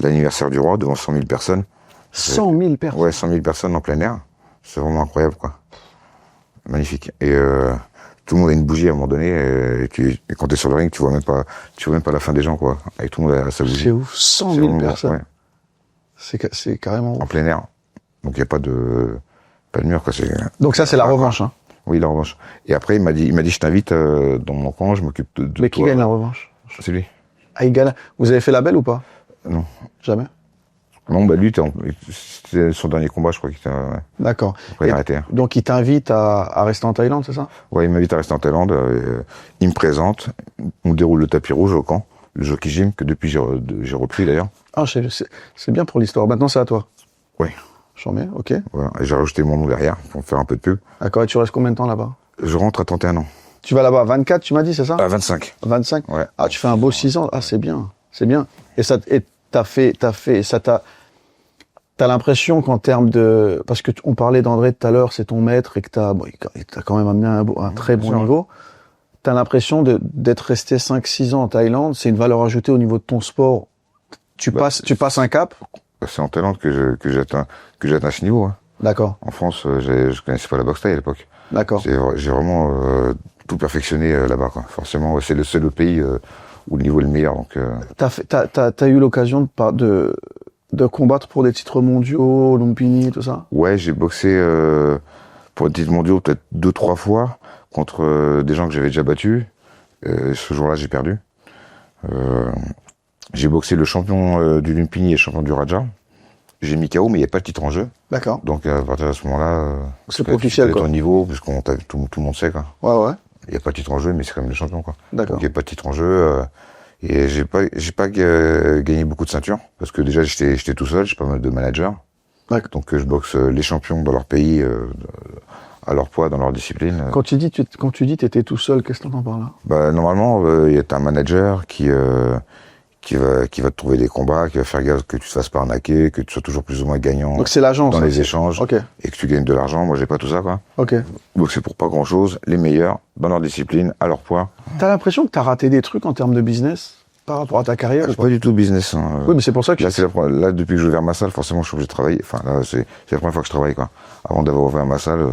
l'anniversaire du roi devant 100 000 personnes. 100 000 personnes. Ouais, 100 000 personnes en plein air. C'est vraiment incroyable, quoi. Magnifique. Et tout le monde a une bougie à un moment donné. Et quand t'es sur le ring, tu vois même pas la fin des gens, quoi. Et tout le monde a sa bougie. C'est ouf, 100 000 personnes. Ouais. C'est carrément ouf. En plein air. Donc il n'y a pas de mur, quoi. Donc ça, c'est la revanche, hein. Oui, la revanche. Et après, il m'a dit, je t'invite dans mon camp, je m'occupe de Mais toi. qui gagne la revanche? C'est lui. Ah, il gagne. Vous avez fait la belle ou pas? Non. Jamais? Non, bah lui, c'était son dernier combat, je crois qu'il était. Ouais. D'accord. Après, il a arrêté. Donc il t'invite à rester en Thaïlande, c'est ça? Ouais, il m'invite à rester en Thaïlande. Il me présente. On déroule le tapis rouge au camp, le Jockey Gym, que depuis j'ai repris d'ailleurs. Ah, c'est bien pour l'histoire. Maintenant, c'est à toi. Oui. J'en mets, ok. Voilà. Et j'ai rajouté mon nom derrière pour faire un peu de pub. D'accord, et tu restes combien de temps là-bas? Je rentre à 31 ans. Tu vas là-bas à 24, tu m'as dit, c'est ça? À 25. 25? Ouais. Ah, tu fais un beau 6 ans. Ah, c'est bien. C'est bien. Et t'as l'impression qu'en termes de, parce que on parlait d'André tout à l'heure, c'est ton maître et que t'as quand même amené un très bon niveau. T'as l'impression d'être resté 5-6 ans en Thaïlande, c'est une valeur ajoutée au niveau de ton sport. Tu passes un cap? C'est en Thaïlande que j'atteins ce niveau. Hein. D'accord. En France, je connaissais pas la boxe thaï à l'époque. D'accord. J'ai vraiment tout perfectionné là-bas, quoi. Forcément, c'est le pays où le niveau est le meilleur. Donc. T'as eu l'occasion de combattre pour des titres mondiaux, Lumpini, tout ça? Ouais, j'ai boxé pour des titres mondiaux peut-être 2-3 fois contre des gens que j'avais déjà battus. Ce jour-là, j'ai perdu. J'ai boxé le champion du Lumpini et le champion du Raja. J'ai mis KO, mais il n'y a pas de titre en jeu. D'accord. Donc à partir de ce moment-là, c'est officiel, quoi. Ton niveau, puisqu'on tout le monde sait, quoi. Ouais. Il n'y a pas de titre en jeu, mais c'est quand même le champion, quoi. D'accord. Donc il n'y a pas de titre en jeu. Et j'ai pas gagné beaucoup de ceintures, parce que déjà j'étais tout seul, j'ai pas mal de managers. D'accord. Donc je boxe les champions dans leur pays, à leur poids, dans leur discipline. Quand tu dis t'étais tout seul, qu'est-ce que t'entends par là? Bah normalement, il y a un manager qui va te trouver des combats, qui va faire gaffe que tu te fasses pas arnaquer, que tu sois toujours plus ou moins gagnant. Donc c'est l'agence dans les échanges, okay. Et que tu gagnes de l'argent. Moi j'ai pas tout ça, quoi. Ok. Donc c'est pour pas grand chose, les meilleurs, dans leur discipline, à leur poids. T'as l'impression que t'as raté des trucs en termes de business par rapport à ta carrière? C'est pas du tout business. Hein. Oui, mais c'est pour ça que... Là, depuis que j'ai ouvert ma salle, forcément, je suis obligé de travailler. Enfin, là, c'est la première fois que je travaille, quoi. Avant d'avoir ouvert ma salle,